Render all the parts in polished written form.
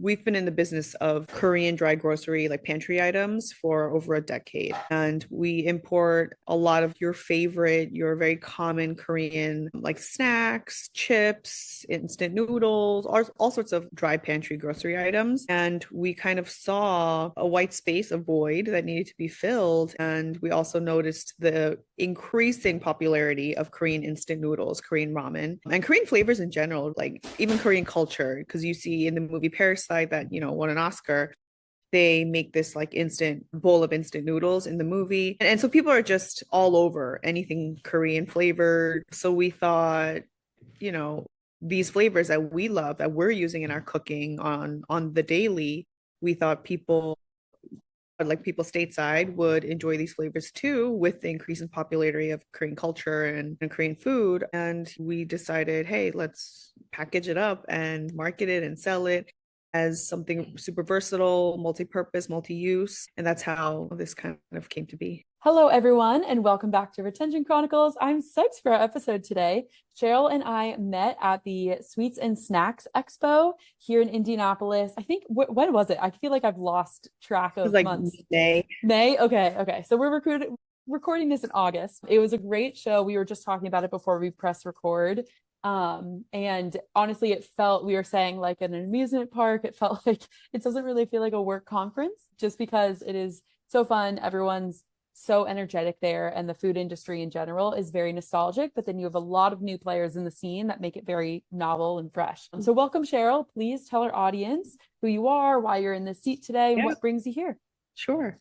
we've been in the business of Korean dry grocery, like pantry items, for over a decade. And we import a lot of your very common Korean like snacks, chips, instant noodles, all sorts of dry pantry grocery items. And we kind of saw a white space, a void that needed to be filled. And we also noticed the increasing popularity of Korean instant noodles, Korean ramen, and Korean flavors in general, like even Korean culture, because you see in the movie Parasite that, won an Oscar, they make this like instant bowl of instant noodles in the movie. And so people are just all over anything Korean flavored. So we thought, you know, these flavors that we love that we're using in our cooking on the daily, we thought people stateside would enjoy these flavors too, with the increase in popularity of Korean culture and Korean food. And we decided, hey, let's package it up and market it and sell it as something super versatile, multi-purpose, multi-use. And that's how this kind of came to be. Hello, everyone, and welcome back to Retention Chronicles. I'm psyched for our episode today. Cheryl and I met at the Sweets and Snacks Expo here in Indianapolis. I think, when was it? I feel like I've lost track of months. May. May? Okay. So we're recording this in August. It was a great show. We were just talking about it before we press record. And honestly, we were saying like an amusement park. It felt like it doesn't really feel like a work conference just because it is so fun. Everyone's so energetic there, and the food industry in general is very nostalgic, but then you have a lot of new players in the scene that make it very novel and fresh. So welcome, Cheryl. Please tell our audience who you are, why you're in this seat today, and what brings you here. Sure.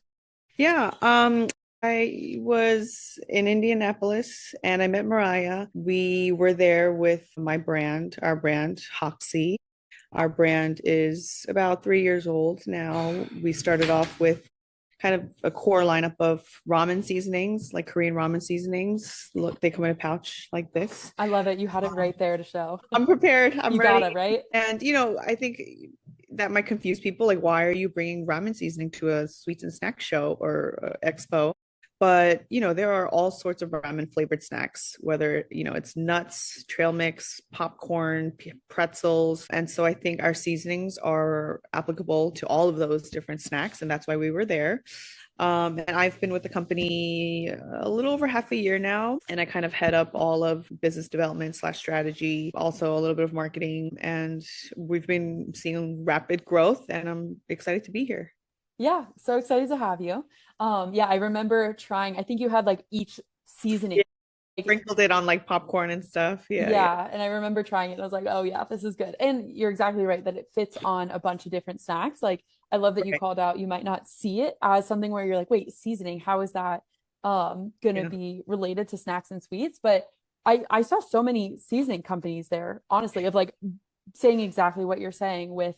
Yeah. I was in Indianapolis and I met Mariah. We were there with our brand, Hoxy. Our brand is about 3 years old now. We started off with kind of a core lineup of ramen seasonings, like Korean ramen seasonings. Look, they come in a pouch like this. I love it. You had it right there to show. I'm prepared. I'm you ready. got it, right? And, I think that might confuse people. Like, why are you bringing ramen seasoning to a sweets and snack show or expo? But, there are all sorts of ramen flavored snacks, whether, it's nuts, trail mix, popcorn, pretzels. And so I think our seasonings are applicable to all of those different snacks. And that's why we were there. And I've been with the company a little over half a year now, and I kind of head up all of business development / strategy, also a little bit of marketing. And we've been seeing rapid growth, and I'm excited to be here. Yeah, so excited to have you. I remember trying, I think you had like each seasoning. Sprinkled it on like popcorn and stuff. Yeah. And I remember trying it. I was like, oh yeah, this is good. And you're exactly right that it fits on a bunch of different snacks. Like, I love that you called out, you might not see it as something where you're like, wait, seasoning, how is that gonna be related to snacks and sweets? But I saw so many seasoning companies there, honestly, of like saying exactly what you're saying, with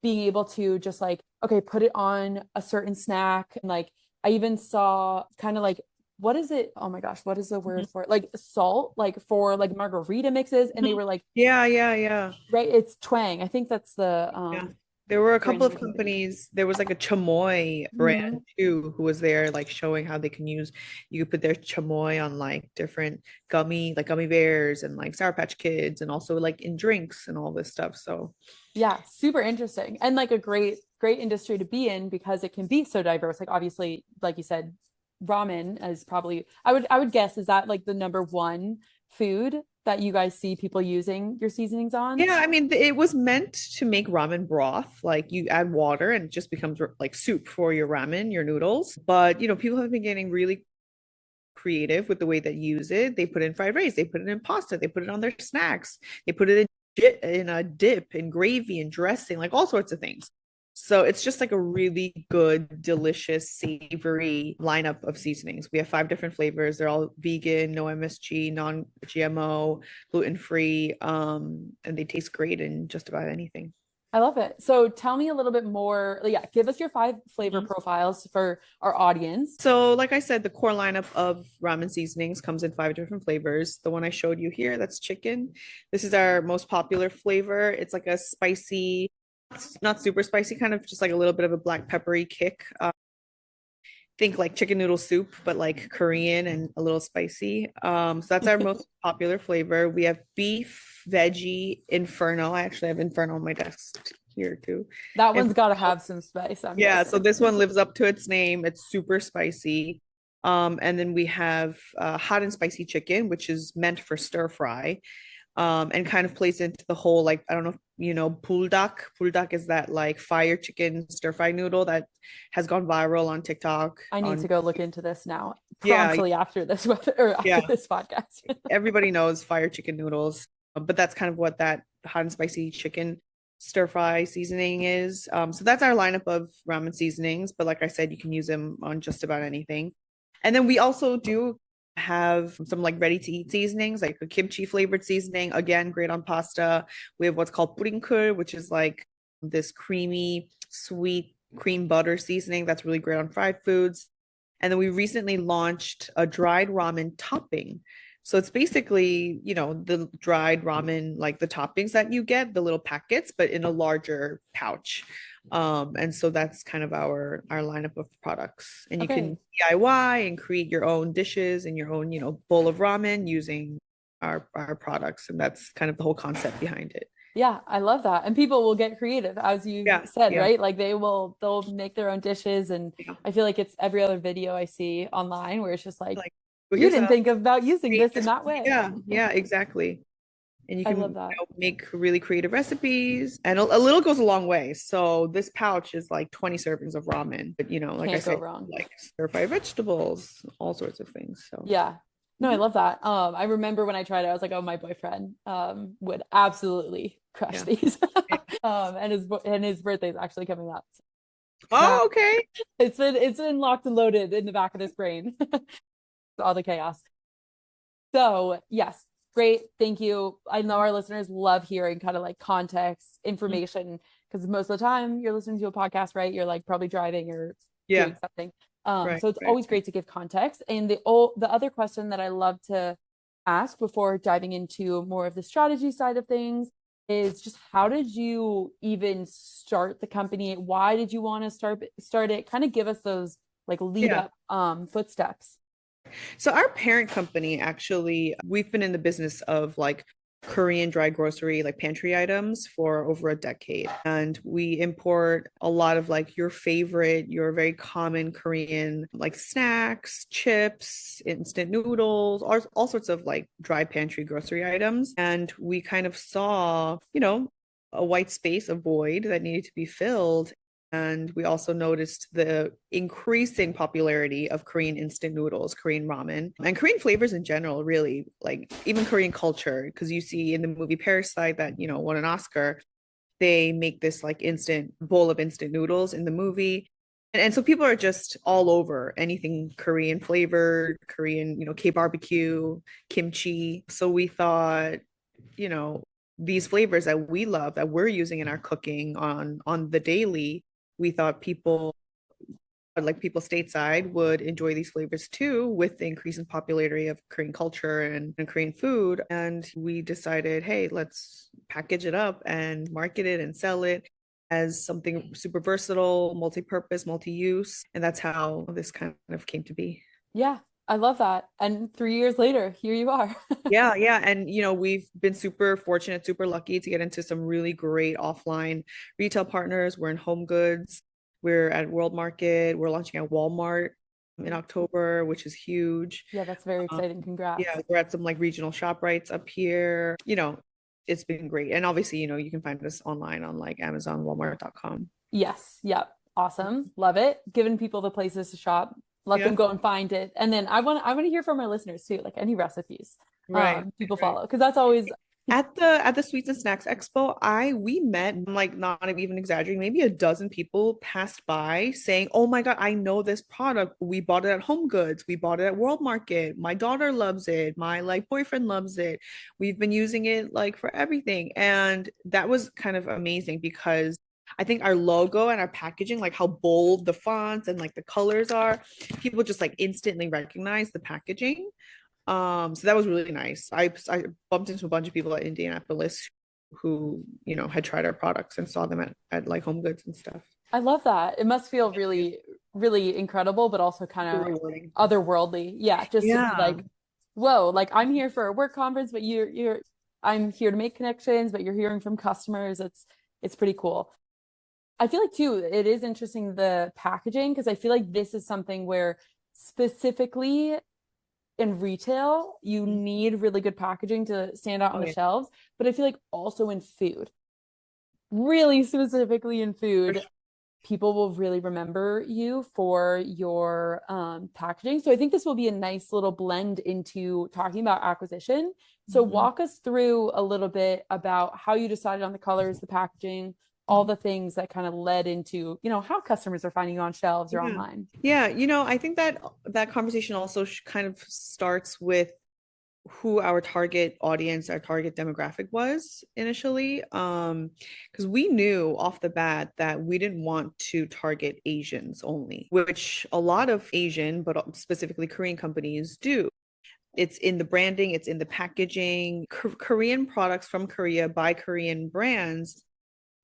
being able to just like, okay, put it on a certain snack. And like, I even saw kind of like, what is it? Oh my gosh, what is the word for it? Like salt, like for like margarita mixes. And they were like, yeah. Right. It's Twang. I think that's the, There were a couple of companies. There was like a chamoy brand too, who was there like showing how you could put their chamoy on like different gummy bears and like Sour Patch Kids, and also like in drinks and all this stuff. So yeah, super interesting, and like a great industry to be in because it can be so diverse. Like obviously, like you said, ramen is probably, I would guess, is that like the number one food that you guys see people using your seasonings on? Yeah, I mean, it was meant to make ramen broth. Like you add water and it just becomes like soup for your ramen, your noodles. But, people have been getting really creative with the way that use it. They put in fried rice, they put it in pasta, they put it on their snacks, they put it in a dip, in gravy and dressing, like all sorts of things. So it's just like a really good, delicious, savory lineup of seasonings. We have 5 different flavors. They're all vegan, no MSG, non-GMO, gluten-free, and they taste great in just about anything. I love it. So tell me a little bit more. Yeah, give us your 5 flavor profiles for our audience. So like I said, the core lineup of ramen seasonings comes in 5 different flavors. The one I showed you here, that's chicken. This is our most popular flavor. It's like a spicy, not super spicy, kind of just like a little bit of a black peppery kick. Think like chicken noodle soup, but like Korean and a little spicy. So that's our most popular flavor. We have beef, veggie, inferno. I actually have inferno on my desk here too. That And one's got to have some spice, I'm yeah, so guessing. this one lives up to its name. It's super spicy. And then we have hot and spicy chicken, which is meant for stir fry, and kind of plays into the whole like I don't know if you know puldak. Puldak is that like fire chicken stir fry noodle that has gone viral on TikTok. I need On to go look into this now, yeah, promptly after this or after yeah, this podcast. everybody knows fire chicken noodles, but that's kind of what that hot and spicy chicken stir fry seasoning is. So that's our lineup of ramen seasonings. But like I said, you can use them on just about anything. And then we also do have some like ready to eat seasonings, like a kimchi flavored seasoning. Again, great on pasta. We have what's called puddingkur, which is like this creamy, sweet cream butter seasoning that's really great on fried foods. And then we recently launched a dried ramen topping. So it's basically, the dried ramen, like the toppings that you get, the little packets, but in a larger pouch. And so that's kind of our lineup of products. And you can Okay. DIY and create your own dishes and your own, bowl of ramen using our products. And that's kind of the whole concept behind it. Yeah, I love that. And people will get creative, as you Yeah, said, yeah, right? Like they'll make their own dishes. And yeah. I feel like it's every other video I see online where it's just like, Like, well, you here's didn't a think about using this in that way. yeah, yeah, exactly. And you I can love that. make really creative recipes, and a little goes a long way. So this pouch is like 20 servings of ramen, but like I Can't go said, wrong. like stir fry vegetables, all sorts of things. So Yeah. No, I mhm. love that. I remember when I tried it, I was like, oh, my boyfriend would absolutely crush Yeah, these. yeah. And his birthday is actually coming up. Oh, That okay. it's been locked and loaded in the back of his brain. All the chaos. So, yes, great. Thank you. I know our listeners love hearing kind of like context Mhm. information because most of the time you're listening to a podcast, right? You're like probably driving or Yeah, doing something. right, So it's right, always right. great to give context. And the other question that I love to ask before diving into more of the strategy side of things is just how did you even start the company? Why did you want to start it? Kind of give us those like lead Yeah. up footsteps. So our parent company actually, we've been in the business of like Korean dry grocery, like pantry items for over a decade. And we import a lot of like your very common Korean like snacks, chips, instant noodles, all sorts of like dry pantry grocery items. And we kind of saw, a white space, a void that needed to be filled. And we also noticed the increasing popularity of Korean instant noodles, Korean ramen, and Korean flavors in general, really, like even Korean culture. Because you see in the movie Parasite that, won an Oscar, they make this like instant bowl of instant noodles in the movie. And so people are just all over anything Korean flavored, Korean, K barbecue, kimchi. So we thought, you know, these flavors that we love that we're using in our cooking on the daily, we thought people stateside would enjoy these flavors too with the increase in popularity of Korean culture and Korean food. And we decided, hey, let's package it up and market it and sell it as something super versatile, multi-purpose, multi-use. And that's how this kind of came to be. Yeah, I love that. And 3 years later, here you are. Yeah, yeah. And we've been super fortunate, super lucky to get into some really great offline retail partners. We're in Home Goods, we're at World Market, we're launching at Walmart in October, which is huge. Yeah, that's very Um, exciting. yeah, Congrats. we're at some like regional shop rights up here. It's been great. And obviously, you can find us online on like Amazon, Walmart.com. Yes. Yep. Awesome. Love it. Giving people the places to shop. Let Yeah, them go and find it. And then I want to hear from our listeners too, like any recipes right, people right. follow. Because that's always At the Sweets and Snacks Expo, we met, I'm like not even exaggerating, maybe a dozen people passed by saying, "Oh my God, I know this product. We bought it at Home Goods. We bought it at World Market. My daughter loves it. My like boyfriend loves it. We've been using it like for everything." And that was kind of amazing because I think our logo and our packaging, like how bold the fonts and like the colors are, people just like instantly recognize the packaging. So that was really nice. I bumped into a bunch of people at Indianapolis who, had tried our products and saw them at like Home Goods and stuff. I love that. It must feel really, really incredible, but also Super kind of rewarding. otherworldly. Yeah, just to be Yeah. like, whoa, like I'm here for a work conference, but I'm here to make connections, but you're hearing from customers. It's pretty cool. I feel like too, it is interesting the packaging because I feel like this is something where specifically in retail, you need really good packaging to stand out on Oh the yeah, shelves. But I feel like also in food, really specifically in for food, sure. people will really remember you for your packaging. So I think this will be a nice little blend into talking about acquisition. So Mhm. walk us through a little bit about how you decided on the colors, the packaging, all Mhm. the things that kind of led into, how customers are finding you on shelves or Yeah. online. Yeah, I think that that conversation also kind of starts with who our target audience, our target demographic was initially. Because we knew off the bat that we didn't want to target Asians only, which a lot of Asian, but specifically Korean companies do. It's in the branding, it's in the packaging. Korean products from Korea by Korean brands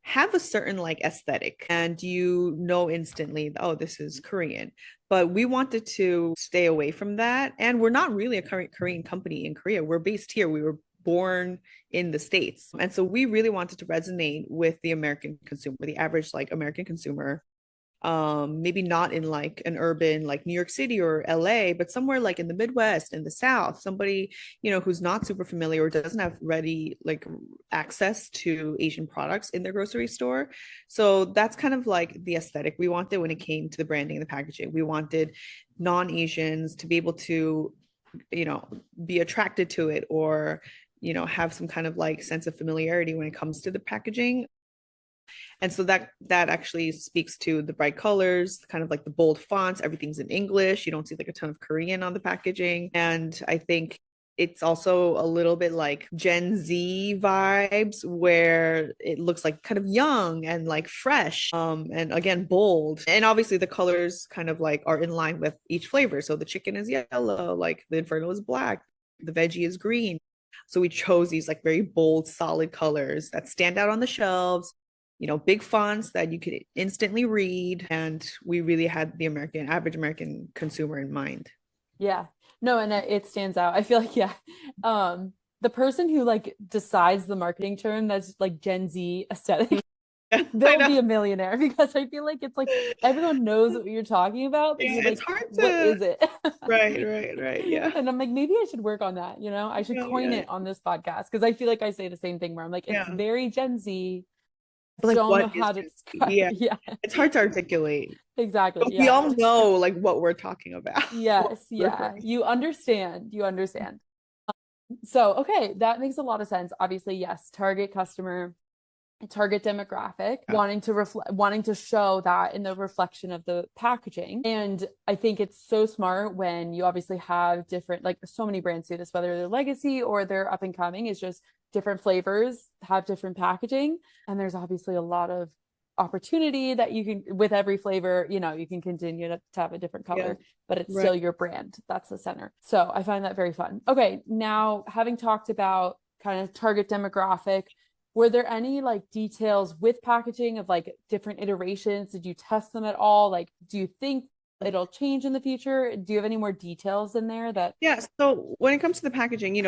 have a certain like aesthetic, and instantly, oh, this is Korean. But we wanted to stay away from that, and we're not really a current Korean company in Korea. We're based here. We were born in the States, and so we really wanted to resonate with the American consumer, the average like American consumer. Maybe not in like an urban like New York City or LA, but somewhere like in the Midwest, in the South, somebody, who's not super familiar or doesn't have ready like access to Asian products in their grocery store. So that's kind of like the aesthetic we wanted when it came to the branding and the packaging. We wanted non-Asians to be able to, you know, be attracted to it, or have some kind of like sense of familiarity when it comes to the packaging. And so that actually speaks to the bright colors, kind of like the bold fonts. Everything's in English. You don't see like a ton of Korean on the packaging. And I think it's also a little bit like Gen Z vibes, where it looks like kind of young and like fresh, and again bold. And obviously the colors kind of like are in line with each flavor. So the chicken is yellow, like the Inferno is black, the veggie is green. So we chose these like very bold, solid colors that stand out on the shelves, big fonts that you could instantly read. And we really had the average American consumer in mind. Yeah. No, and it stands out. I feel like, yeah. The person who like decides the marketing term that's like Gen Z aesthetic, Yeah, I they'll know. be a millionaire because I feel like it's like everyone knows what you're talking about, but Yeah, you're it's like, hard what to. is it? Right, right, right. Yeah. And I'm like, maybe I should work on that, I should Yeah, coin yeah, it on this podcast because I feel like I say the same thing where I'm like, it's yeah. very Gen Z, But like, don't know what how is to Gen Z? describe. Yeah, Yeah, it's hard to articulate, exactly. but we Yeah. all know like what we're talking about, what Yes, we're yeah. referring You understand. You understand. So, okay, that makes a lot of sense. Obviously, yes, target customer, target demographic, to. wanting to show that in the reflection of the packaging. And I think it's so smart when you obviously have different, like so many brands do this, whether they're legacy or they're up and coming, is just different flavors have different packaging. And there's obviously a lot of opportunity that you can with every flavor, you can continue to have a different Yeah, color, but it's right. still your brand. That's the center. So I find that very fun. Okay, now having talked about kind of target demographic, were there any like details with packaging of like different iterations? Did you test them at all? Like, do you think it'll change in the future? Do you have any more details in there that Yeah, so when it comes to the packaging,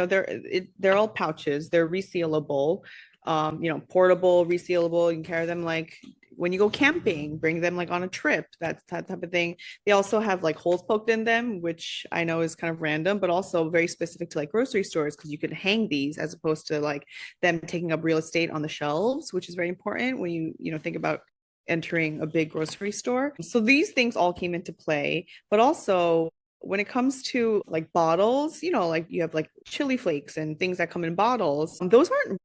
they're all pouches. They're resealable, portable, resealable. You can carry them like when you go camping, bring them like on a trip, that type of thing. They also have like holes poked in them, which I know is kind of random, but also very specific to like grocery stores, because you can hang these as opposed to like them taking up real estate on the shelves, which is very important when you think about entering a big grocery store. So these things all came into play, but also when it comes to like bottles, like you have like chili flakes and things that come in bottles, those aren't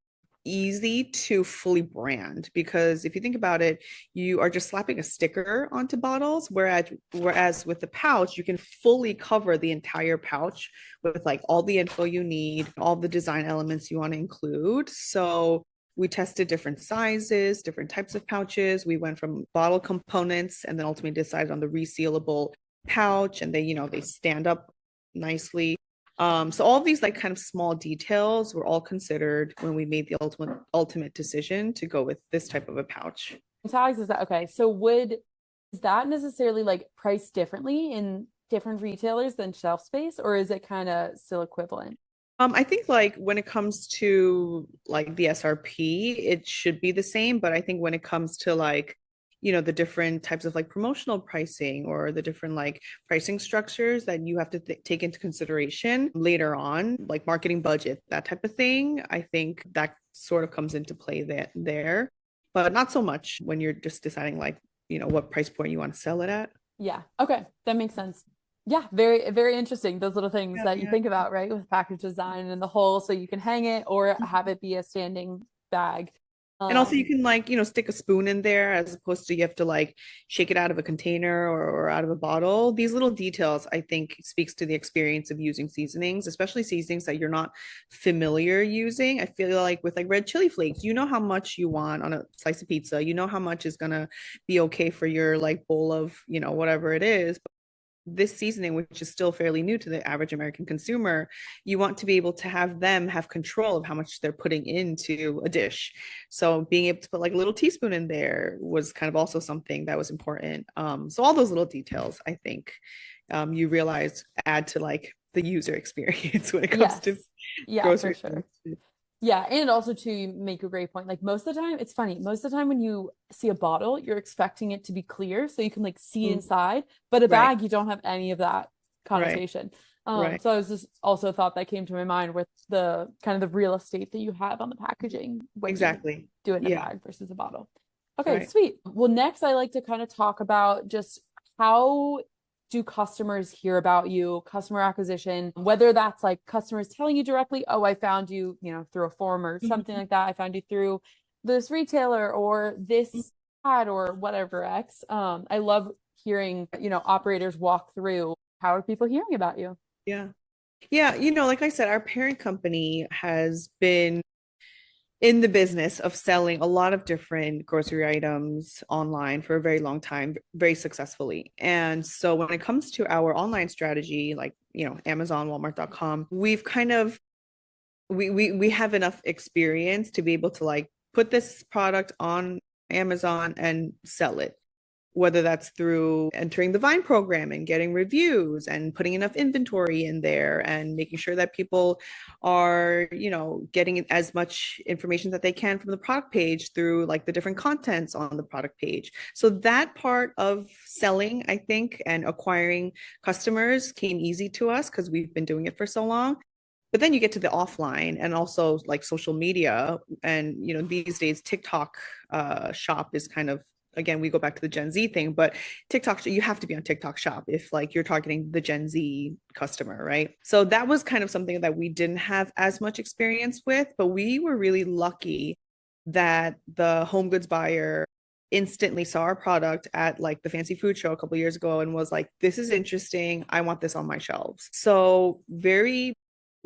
easy to fully brand, because if you think about it, you are just slapping a sticker onto bottles, whereas with the pouch, you can fully cover the entire pouch with like all the info you need, all the design elements you want to include. So we tested different sizes, different types of pouches. We went from bottle components and then ultimately decided on the resealable pouch, and they stand up nicely. So all these like kind of small details were all considered when we made the ultimate decision to go with this type of a pouch. tags is that okay? So is that necessarily like priced differently in different retailers than shelf space, or is it kind of still equivalent? I think like when it comes to like the SRP, it should be the same, but I think when it comes to like the different types of like promotional pricing or the different like pricing structures that you have to take into consideration later on, like marketing budget, that type of thing. I think that sort of comes into play there, but not so much when you're just deciding like, what price point you want to sell it at. Yeah. Okay. That makes sense. Yeah. Very, very interesting. Those little things Yeah, that you yeah. think about, right? With package design and the whole, so you can hang it or have it be a standing bag. And also you Um, can like, stick a spoon in there as opposed to you have to like shake it out of a container or out of a bottle. These little details, I think, speaks to the experience of using seasonings, especially seasonings that you're not familiar using. I feel like with like red chili flakes, you know how much you want on a slice of pizza. You know how much is gonna be okay for your like bowl of, whatever it is. This seasoning, which is still fairly new to the average American consumer, you want to be able to have them have control of how much they're putting into a dish. So being able to put like a little teaspoon in there was kind of also something that was important. So all those little details, I think, you realize add to like the user experience when it comes to yes. Yeah, for grocery. sure. Yeah, and also to make a great point, like most of the time, it's funny. Most of the time when you see a bottle, you're expecting it to be clear so you can like see Mm, inside, but a right, bag, you don't have any of that right, connotation. right. So I was just also thought that came to my mind with the kind of the real estate that you have on the packaging when you Exactly. do it in a Yeah, bag versus a bottle. Okay, right. sweet. Well, next I like to kind of talk about just how do customers hear about you, customer acquisition, whether that's like customers telling you directly, oh, I found you, through a form or something Mhm. like that. I found you through this retailer or this ad or whatever X. I love hearing, operators walk through how are people hearing about you? Yeah. Yeah, like I said, our parent company has been in the business of selling a lot of different grocery items online for a very long time, very successfully. And so when it comes to our online strategy, like, Amazon, Walmart.com, we've kind of we have enough experience to be able to like put this product on Amazon and sell it, whether that's through entering the Vine program and getting reviews and putting enough inventory in there and making sure that people are, getting as much information that they can from the product page through like the different contents on the product page. So that part of selling, I think, and acquiring customers came easy to us because we've been doing it for so long. But then you get to the offline and also like social media, and these days TikTok shop is kind of, again, we go back to the Gen Z thing, but TikTok, you have to be on TikTok shop if like you're targeting the Gen Z customer, right? So that was kind of something that we didn't have as much experience with, but we were really lucky that the home goods buyer instantly saw our product at like the fancy food show a couple years ago and was like, this is interesting, I want this on my shelves. So very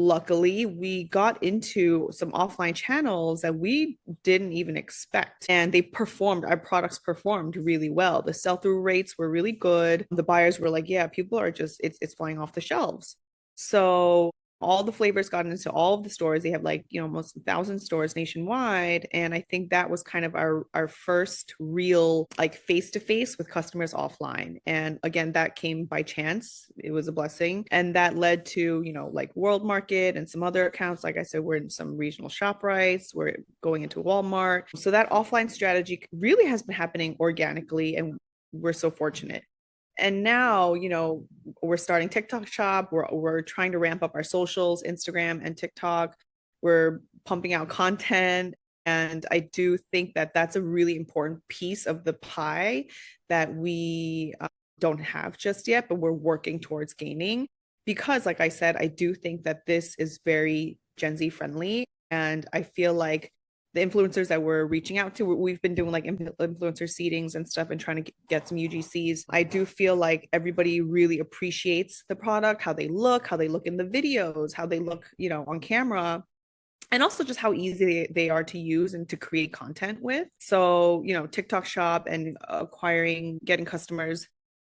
luckily we got into some offline channels that we didn't even expect, and our products performed really well. The sell-through rates were really good. The buyers were like, yeah, people are just, it's flying off the shelves. So all the flavors got into all of the stores. They have like, almost 1,000 stores nationwide. And I think that was kind of our first real like face to face with customers offline. And again, that came by chance. It was a blessing. And that led to, like World Market and some other accounts. Like I said, we're in some regional ShopRites, we're going into Walmart. So that offline strategy really has been happening organically. And we're so fortunate. And now, we're starting TikTok shop. We're trying to ramp up our socials, Instagram and TikTok. We're pumping out content. And I do think that that's a really important piece of the pie that we don't have just yet, but we're working towards gaining. Because, like I said, I do think that this is very Gen Z friendly. And I feel like the influencers that we're reaching out to, we've been doing like influencer seedings and stuff and trying to get some UGCs. I do feel like everybody really appreciates the product, how they look in the videos, how they look, on camera, and also just how easy they are to use and to create content with. So, TikTok shop and getting customers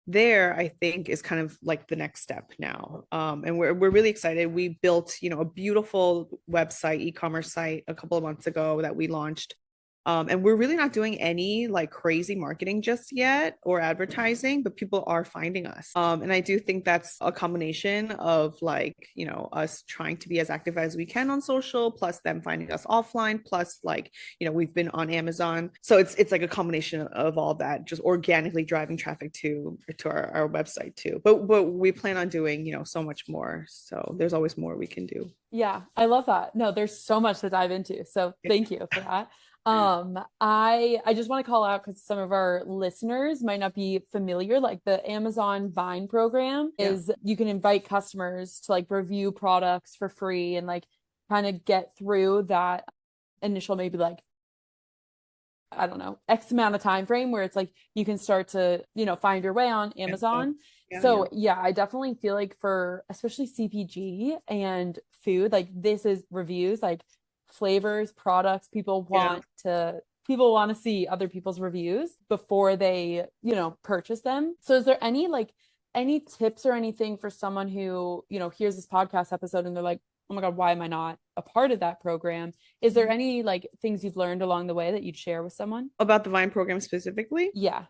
there, I think, is kind of like the next step now. And we're really excited. We built, a beautiful website, e-commerce site a couple of months ago that we launched And we're really not doing any like crazy marketing just yet or advertising, but people are finding us. And I do think that's a combination of like, you know, us trying to be as active as we can on social, plus them finding us offline, plus like, you know, we've been on Amazon. So it's like a combination of all that, just organically driving traffic to our website too. But we plan on doing, you know, so much more. So there's always more we can do. Yeah, I love that. No, there's so much to dive into. So thank you for that. I just want to call out because some of our listeners might not be familiar. Like the Amazon Vine program is you can invite customers to like review products for free and like kind of get through that initial maybe like I don't know, X amount of time frame where it's like you can start to, you know, find your way on Amazon. So yeah, I definitely feel like for especially CPG and food, like this is reviews, like flavors, products, people want to see other people's reviews before they, you know, purchase them. So is there any tips or anything for someone who, you know, hears this podcast episode and they're like, oh my God, why am I not a part of that program? Is there any like things you've learned along the way that you'd share with someone? About the Vine program specifically? Yeah.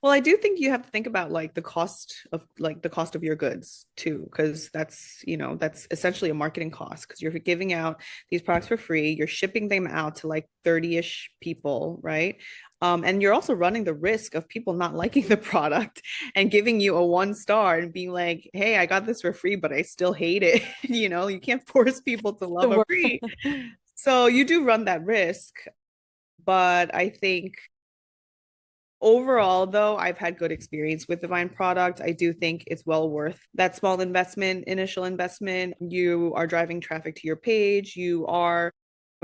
Well, I do think you have to think about like the cost of your goods too, because that's, you know, that's essentially a marketing cost because you're giving out these products for free, you're shipping them out to like 30-ish people, right? And you're also running the risk of people not liking the product and giving you a 1 star and being like, hey, I got this for free, but I still hate it. You know, you can't force people to love a free. So you do run that risk. But I think overall, though, I've had good experience with the Vine product. I do think it's well worth that small investment, initial investment. You are driving traffic to your page. You are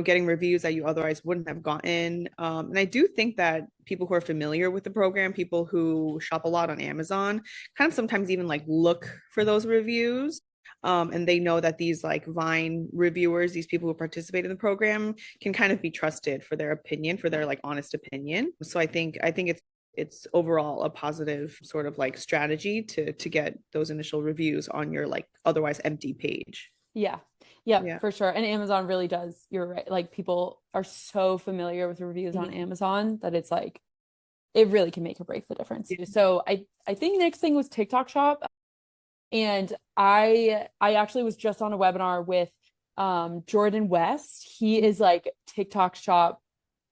getting reviews that you otherwise wouldn't have gotten. And I do think that people who are familiar with the program, people who shop a lot on Amazon, kind of sometimes even like look for those reviews. And they know that these like Vine reviewers, these people who participate in the program, can kind of be trusted for their opinion, for their like honest opinion. So I think it's overall a positive sort of like strategy to get those initial reviews on your like otherwise empty page. Yeah. Yeah, for sure. And Amazon really does. You're right. Like people are so familiar with reviews on Amazon that it's like it really can make or break the difference. So I think next thing was TikTok Shop. And I actually was just on a webinar with Jordan West. He is like TikTok Shop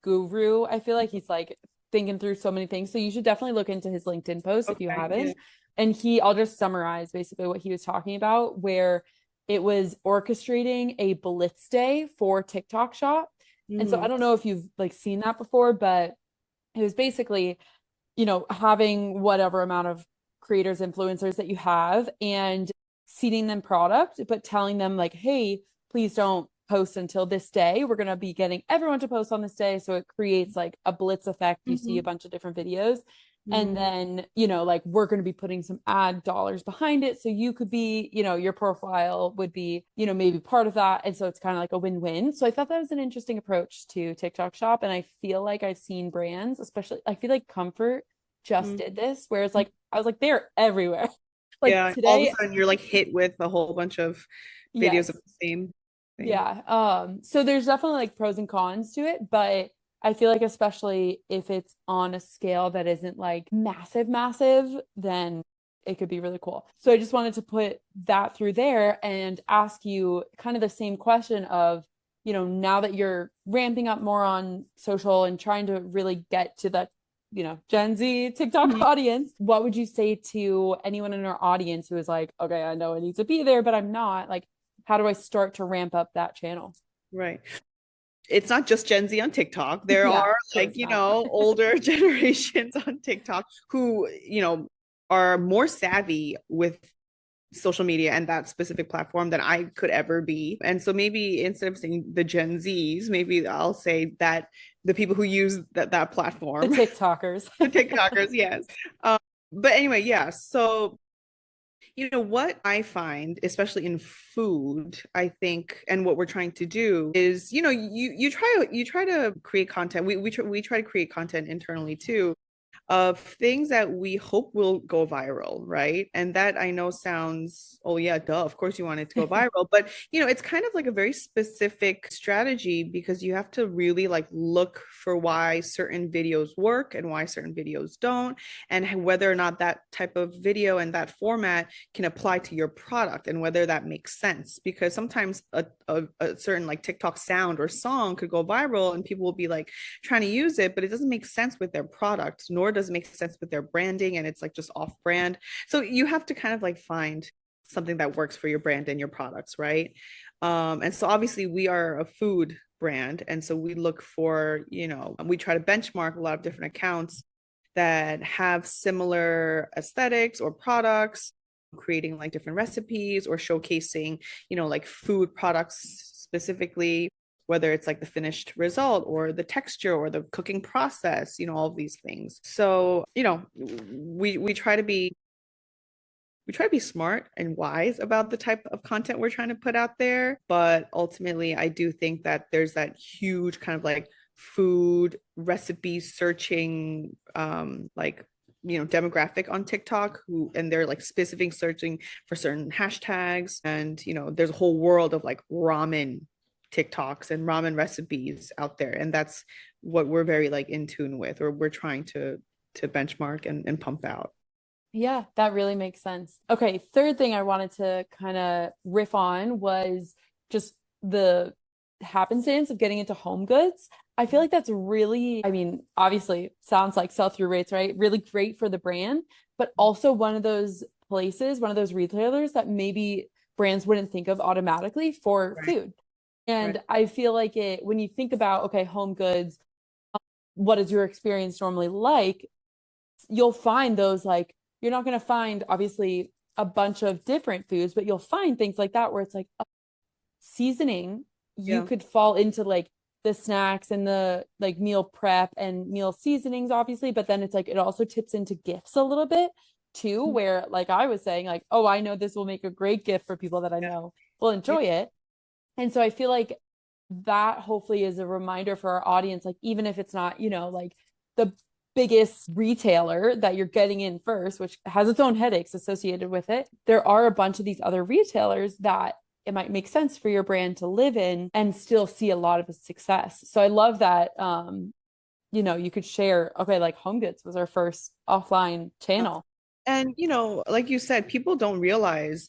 guru. I feel like he's like thinking through so many things. So you should definitely look into his LinkedIn post if you haven't. And I'll just summarize basically what he was talking about, where it was orchestrating a blitz day for TikTok Shop. And so I don't know if you've like seen that before, but it was basically, you know, having whatever amount of creators, influencers that you have and seeding them product, but telling them like, hey, please don't post until this day. We're going to be getting everyone to post on this day. So it creates like a blitz effect. You see a bunch of different videos. And then, you know, like we're going to be putting some ad dollars behind it. So you could be, you know, your profile would be, you know, maybe part of that. And so it's kind of like a win-win. So I thought that was an interesting approach to TikTok Shop. And I feel like I've seen brands, especially, I feel like Comfort just did this, where it's like, I was like, they're everywhere. Like today, all of a sudden you're like hit with a whole bunch of videos of the same thing. Yeah. So there's definitely like pros and cons to it, but I feel like especially if it's on a scale that isn't like massive, then it could be really cool. So I just wanted to put that through there and ask you kind of the same question of, you know, now that you're ramping up more on social and trying to really get to that, you know, Gen Z TikTok audience, what would you say to anyone in our audience who is like, okay, I know I need to be there, but I'm not, like, how do I start to ramp up that channel? Right. It's not just Gen Z on TikTok. There are like, you know, older generations on TikTok who, you know, are more savvy with social media and that specific platform than I could ever be. And so maybe instead of saying the Gen Zs, maybe I'll say that the people who use that platform. The TikTokers. The TikTokers, yes. But anyway, yeah. So you know what I find, especially in food, I think, and what we're trying to do is, you know, you try to create content. We try to create content internally too. of things that we hope will go viral, right? And that I know sounds, oh yeah, duh, of course you want it to go viral, but it's kind of like a very specific strategy because you have to really like look for why certain videos work and why certain videos don't, and whether or not that type of video and that format can apply to your product and whether that makes sense. Because sometimes a certain like TikTok sound or song could go viral and people will be like trying to use it, but it doesn't make sense with their product, nor does it make sense with their branding, and it's like just off brand. So you have to kind of like find something that works for your brand and your products, right? And so obviously we are a food brand, and so we look for, we try to benchmark a lot of different accounts that have similar aesthetics or products, creating like different recipes or showcasing, like food products specifically, whether it's like the finished result or the texture or the cooking process, all of these things. So, we try to be smart and wise about the type of content we're trying to put out there. But ultimately, I do think that there's that huge kind of like food recipe searching, like, demographic on TikTok and they're like specific searching for certain hashtags. And, there's a whole world of like ramen TikToks and ramen recipes out there. And that's what we're very like in tune with, or we're trying to benchmark and pump out. Yeah, that really makes sense. Okay, third thing I wanted to kind of riff on was just the happenstance of getting into home goods. I feel like that's really, I mean, obviously sounds like sell-through rates, right? Really great for the brand, but also one of those places, one of those retailers that maybe brands wouldn't think of automatically for Right. food. And Right. I feel like when you think about, okay, home goods, what is your experience normally like? You'll find those like, you're not going to find obviously a bunch of different foods, but you'll find things like that where it's like seasoning, you Yeah. could fall into like the snacks and the like meal prep and meal seasonings, obviously, but then it's like it also tips into gifts a little bit too, where like I was saying, like, oh, I know this will make a great gift for people that I Yeah. know will Yeah. enjoy it. And so I feel like that hopefully is a reminder for our audience, like even if it's not, like the biggest retailer that you're getting in first, which has its own headaches associated with it, there are a bunch of these other retailers that it might make sense for your brand to live in and still see a lot of success. So I love that you could share, okay, like Home Goods was our first offline channel. And, like you said, people don't realize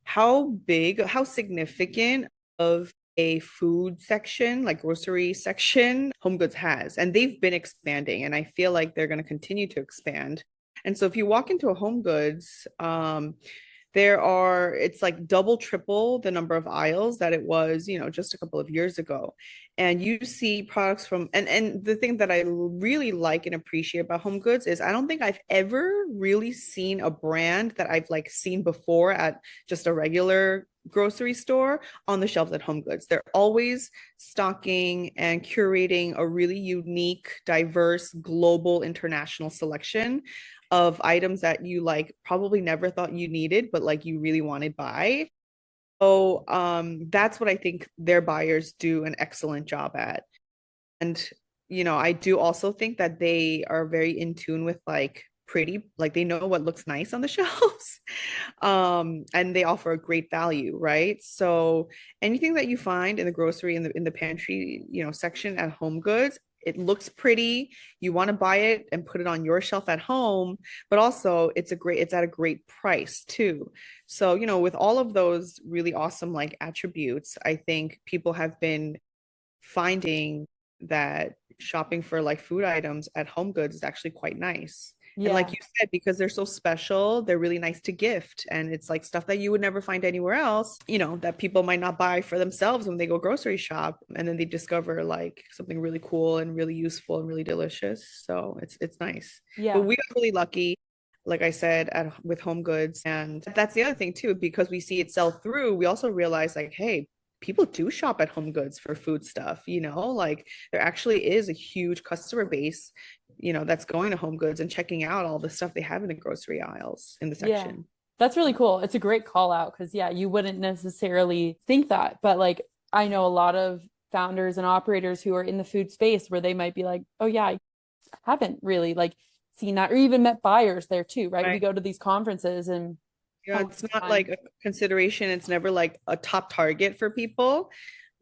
how big, how significant of a food section, like grocery section, Home Goods has. And they've been expanding, and I feel like they're going to continue to expand. And so if you walk into a Home Goods, it's like double, triple the number of aisles that it was, just a couple of years ago. And you see products from, and the thing that I really like and appreciate about Home Goods is I don't think I've ever really seen a brand that I've like seen before at just a regular grocery store on the shelves at Home Goods. They're always stocking and curating a really unique, diverse, global, international selection of items that you like probably never thought you needed, but like you really wanted buy. So that's what I think their buyers do an excellent job at. And I do also think that they are very in tune with like pretty, like they know what looks nice on the shelves. And they offer a great value, right? So anything that you find in the grocery in the pantry, section at Home Goods, it looks pretty, you want to buy it and put it on your shelf at home, but also it's at a great price too. So, with all of those really awesome like attributes, I think people have been finding that shopping for like food items at Home Goods is actually quite nice. And like Yeah. you said, because they're so special, they're really nice to gift. And it's like stuff that you would never find anywhere else, that people might not buy for themselves when they go grocery shop. And then they discover like something really cool and really useful and really delicious. So it's nice. But Yeah. we got really lucky, like I said, with Home Goods. And that's the other thing too, because we see it sell through, we also realize like, hey, people do shop at Home Goods for food stuff, like there actually is a huge customer base, that's going to Home Goods and checking out all the stuff they have in the grocery aisles in the Yeah. section. That's really cool. It's a great call out because, yeah, you wouldn't necessarily think that. But like, I know a lot of founders and operators who are in the food space where they might be like, oh, yeah, I haven't really like seen that, or even met buyers there too, right? We Right. go to these conferences and Yeah, oh, it's not fun. like a consideration. It's never like a top target for people.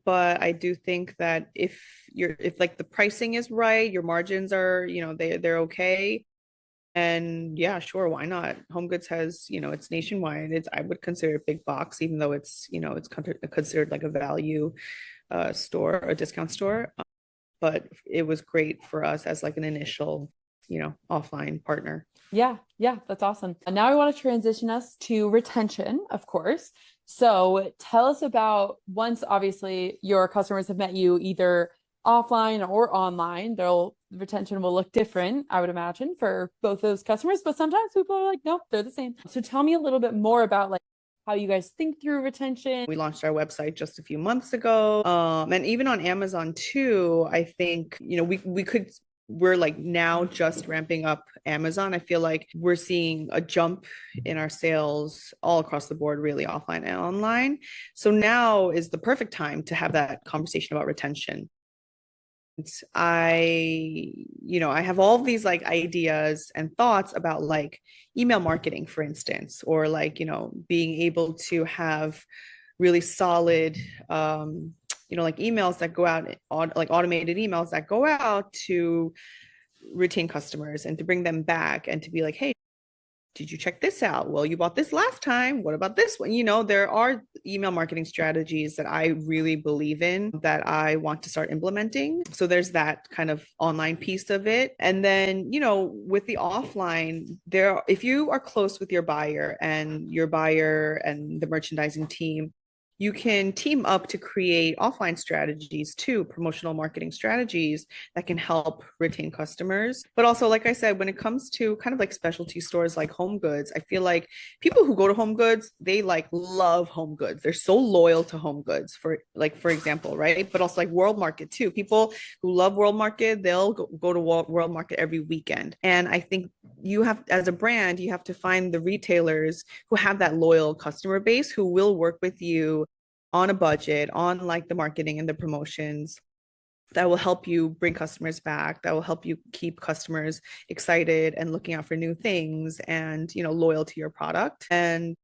But I do think that if like the pricing is right, your margins are, they're okay. And yeah, sure, why not? Home Goods has, it's nationwide. I would consider it big box, even though it's considered like a value store, a discount store. But it was great for us as like an initial, offline partner. Yeah, yeah, that's awesome. And now I want to transition us to retention, of course. So tell us about once obviously your customers have met you either offline or online, they'll retention will look different, I would imagine, for both those customers. But sometimes people are like, nope, they're the same. So tell me a little bit more about like how you guys think through retention. We launched our website just a few months ago. And even on Amazon too, I think, we're like now just ramping up Amazon. I feel like we're seeing a jump in our sales all across the board, really offline and online. So now is the perfect time to have that conversation about retention. I have all of these like ideas and thoughts about like email marketing, for instance, or like, being able to have really solid, like emails that go out, like automated emails that go out to retain customers and to bring them back and to be like, hey, did you check this out? Well, you bought this last time. What about this one? There are email marketing strategies that I really believe in that I want to start implementing. So there's that kind of online piece of it. And then, with the offline, if you are close with your buyer and the merchandising team, you can team up to create offline strategies too, promotional marketing strategies that can help retain customers. But also, like I said, when it comes to kind of like specialty stores like Home Goods, I feel like people who go to Home Goods, they like love Home Goods. They're so loyal to Home Goods, for example, right? But also like World Market too. People who love World Market, they'll go to World Market every weekend. And I think as a brand, you have to find the retailers who have that loyal customer base who will work with you on a budget, on like the marketing and the promotions that will help you bring customers back, that will help you keep customers excited and looking out for new things and, loyal to your product. And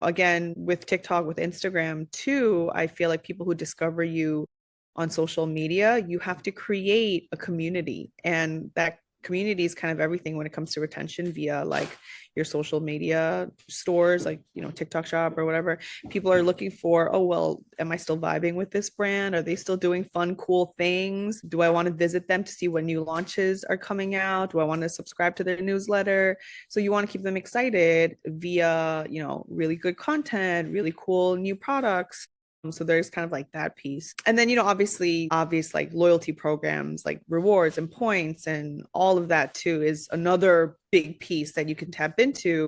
again, with TikTok, with Instagram too, I feel like people who discover you on social media, you have to create a community. And that community is kind of everything when it comes to retention via like your social media stores, like, TikTok shop or whatever. People are looking for, oh, well, am I still vibing with this brand? Are they still doing fun, cool things? Do I want to visit them to see what new launches are coming out? Do I want to subscribe to their newsletter? So you want to keep them excited via, really good content, really cool new products. So there's kind of like that piece. And then, obviously, obvious like loyalty programs like rewards and points and all of that too is another big piece that you can tap into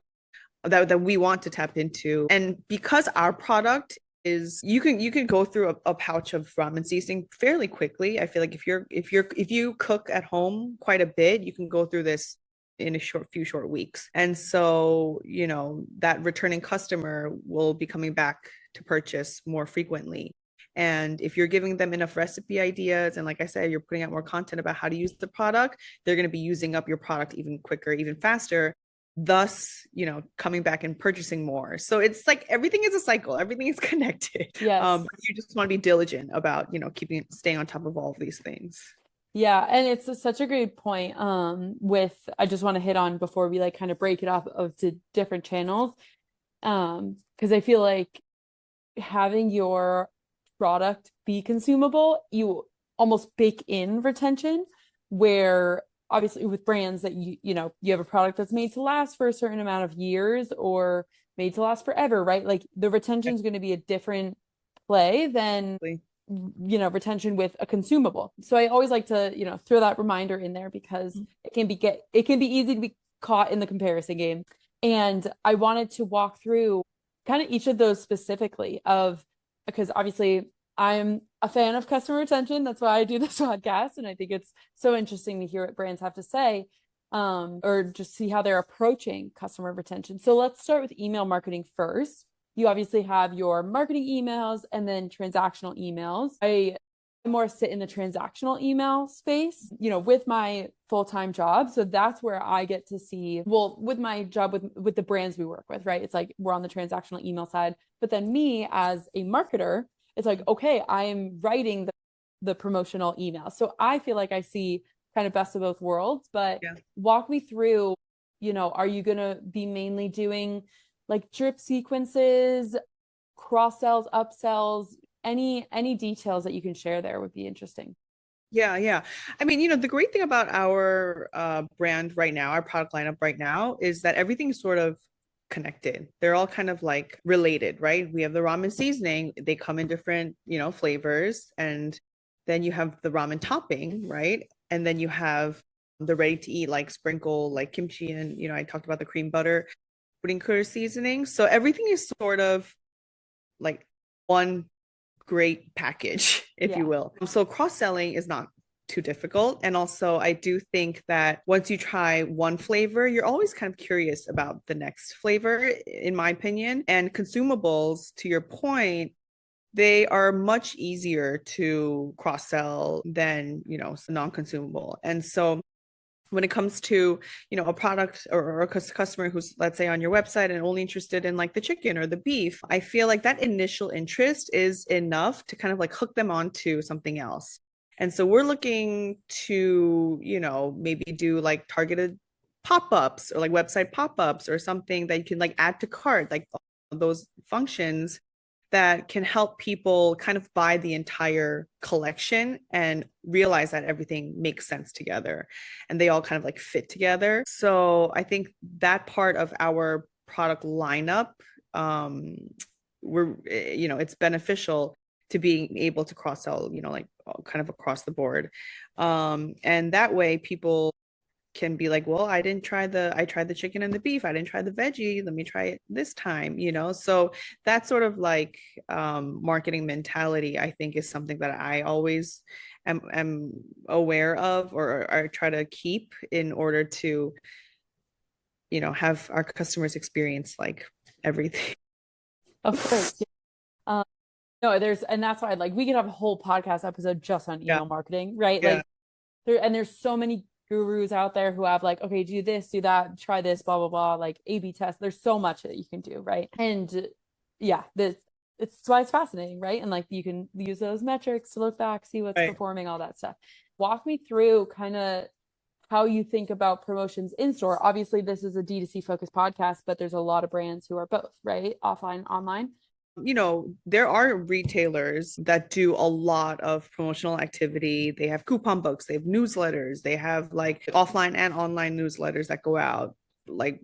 that we want to tap into. And because our product is you can go through a pouch of ramen seasoning fairly quickly. I feel like if you cook at home quite a bit, you can go through this in a few short weeks. And so, that returning customer will be coming back to purchase more frequently. And if you're giving them enough recipe ideas, and like I said, you're putting out more content about how to use the product, they're going to be using up your product even quicker, even faster, thus, coming back and purchasing more. So it's like everything is a cycle, everything is connected. Yes. But you just want to be diligent about, staying on top of all of these things. Yeah, and such a great point. With I just want to hit on before we like kind of break it up of to different channels. Because I feel like having your product be consumable, you almost bake in retention, where obviously with brands that you have a product that's made to last for a certain amount of years or made to last forever, right? Like the retention is going to be a different play than retention with a consumable. So I always like to throw that reminder in there because it can be easy to be caught in the comparison game. And I wanted to walk through kind of each of those specifically because obviously I'm a fan of customer retention. That's why I do this podcast. And I think it's so interesting to hear what brands have to say, or just see how they're approaching customer retention. So let's start with email marketing first. You obviously have your marketing emails and then transactional emails. I more sit in the transactional email space, you know, with my full-time job. So that's where I get to see, well, with my job with the brands we work with, right? It's like we're on the transactional email side, but then me as a marketer, it's like, okay, I'm writing the promotional email. So I feel like I see kind of best of both worlds, but walk me through, you know, are you going to be mainly doing like drip sequences, cross sells, upsells, any details that you can share there would be interesting. Yeah. I mean, you know, the great thing about our brand right now, our product lineup right now, is that everything's sort of connected. They're all kind of like related, right? We have the ramen seasoning, they come in different, you know, flavors. And then you have the ramen topping, right? And then you have the ready to eat, like sprinkle, like kimchi, and, you know, I talked about the cream butter, pudding curry seasoning. So everything is sort of like one great package, if you will. So cross-selling is not too difficult. And also, I do think that once you try one flavor, you're always kind of curious about the next flavor, in my opinion. And consumables, to your point, they are much easier to cross-sell than, you know, non-consumable. And so when it comes to, you know, a product or a customer who's, let's say, on your website and only interested in like the chicken or the beef, I feel like that initial interest is enough to kind of like hook them onto something else. And so we're looking to, you know, maybe do like targeted pop-ups or like website pop-ups or something that you can like add to cart, like those functions that can help people kind of buy the entire collection and realize that everything makes sense together and they all kind of like fit together. So I think that part of our product lineup, we're, you know, it's beneficial to being able to cross sell, you know, like kind of across the board. And that way people can be like, well, I tried the chicken and the beef. I didn't try the veggie. Let me try it this time, you know? So that sort of like marketing mentality, I think, is something that I always am aware of, or try to keep in order to, you know, have our customers experience like everything. Of course. Yeah. No, and that's why we could have a whole podcast episode just on email marketing, right? Yeah. Like there's so many gurus out there who have like, okay, do this, do that, try this, blah, blah, blah, like A/B test. There's so much that you can do, right? And yeah, it's why it's fascinating, right? And like you can use those metrics to look back, see what's performing, all that stuff. Walk me through kind of how you think about promotions in store. Obviously, this is a D2C focused podcast, but there's a lot of brands who are both, right? Offline, online. You know, there are retailers that do a lot of promotional activity. They have coupon books, they have newsletters, they have like offline and online newsletters that go out, like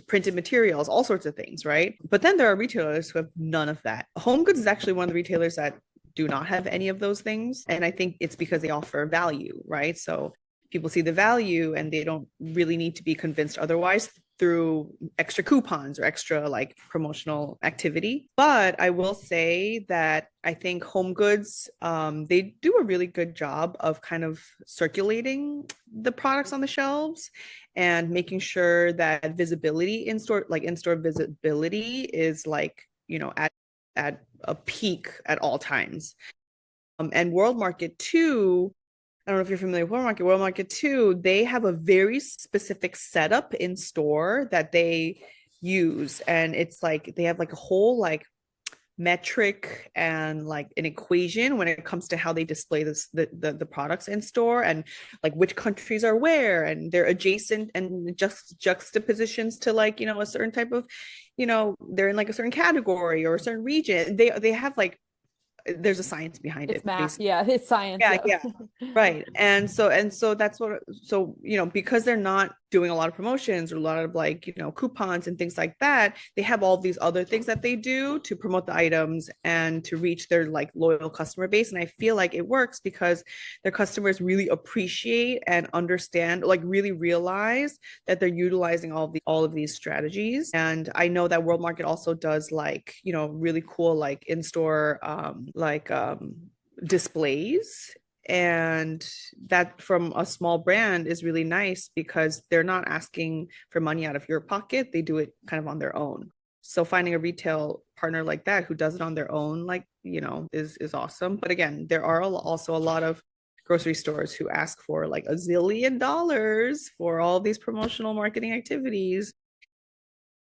printed materials, all sorts of things, right? But then there are retailers who have none of that. Home Goods is actually one of the retailers that do not have any of those things. And I think it's because they offer value, right? So people see the value and they don't really need to be convinced otherwise through extra coupons or extra like promotional activity. But I will say that I think Home Goods, they do a really good job of kind of circulating the products on the shelves and making sure that visibility in store, like in-store visibility, is like, you know, at a peak at all times. And World Market too, I don't know if you're familiar with World Market. World Market too, they have a very specific setup in store that they use. And it's like they have like a whole like metric and like an equation when it comes to how they display the products in store, and like which countries are where, and they're adjacent and just juxtapositions to like, you know, a certain type of, you know, they're in like a certain category or a certain region. They have like, there's a science behind it's it. Math. Basically. Yeah, it's science. Yeah. Right. And so that's what, so, you know, because they're not doing a lot of promotions or a lot of like, you know, coupons and things like that, they have all these other things that they do to promote the items and to reach their like loyal customer base. And I feel like it works because their customers really appreciate and understand, like really realize that they're utilizing all of these strategies. And I know that World Market also does like, you know, really cool like in-store displays, and that from a small brand is really nice because they're not asking for money out of your pocket. They do it kind of on their own. So finding a retail partner like that who does it on their own, like, is awesome. But again, there are also a lot of grocery stores who ask for like $1 zillion for all these promotional marketing activities.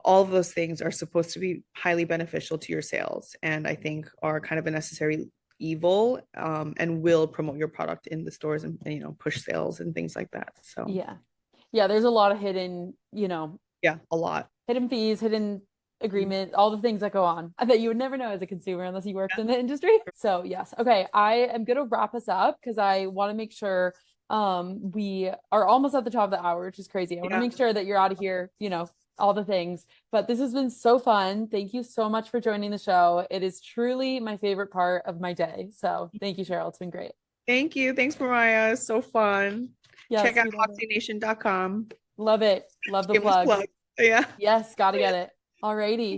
All of those things are supposed to be highly beneficial to your sales, and I think are kind of a necessary evil, and will promote your product in the stores, and push sales and things like that. So Yeah. Yeah, there's a lot of hidden, yeah, a lot. hidden fees, hidden agreement, all the things that go on that you would never know as a consumer unless you worked in the industry. So yes. Okay. I am gonna wrap us up because I want to make sure we are almost at the top of the hour, which is crazy. I want to Yeah. make sure that you're out of here, all the things. But this has been so fun. Thank you so much for joining the show. It is truly my favorite part of my day. So thank you, Cheryl. It's been great. Thank you. Thanks, Mariah. So fun. Check Yes, out we love it. hoxynation.com. Love it. Love the Shameless plug. plug. Yeah. Yes, gotta get it. Alrighty.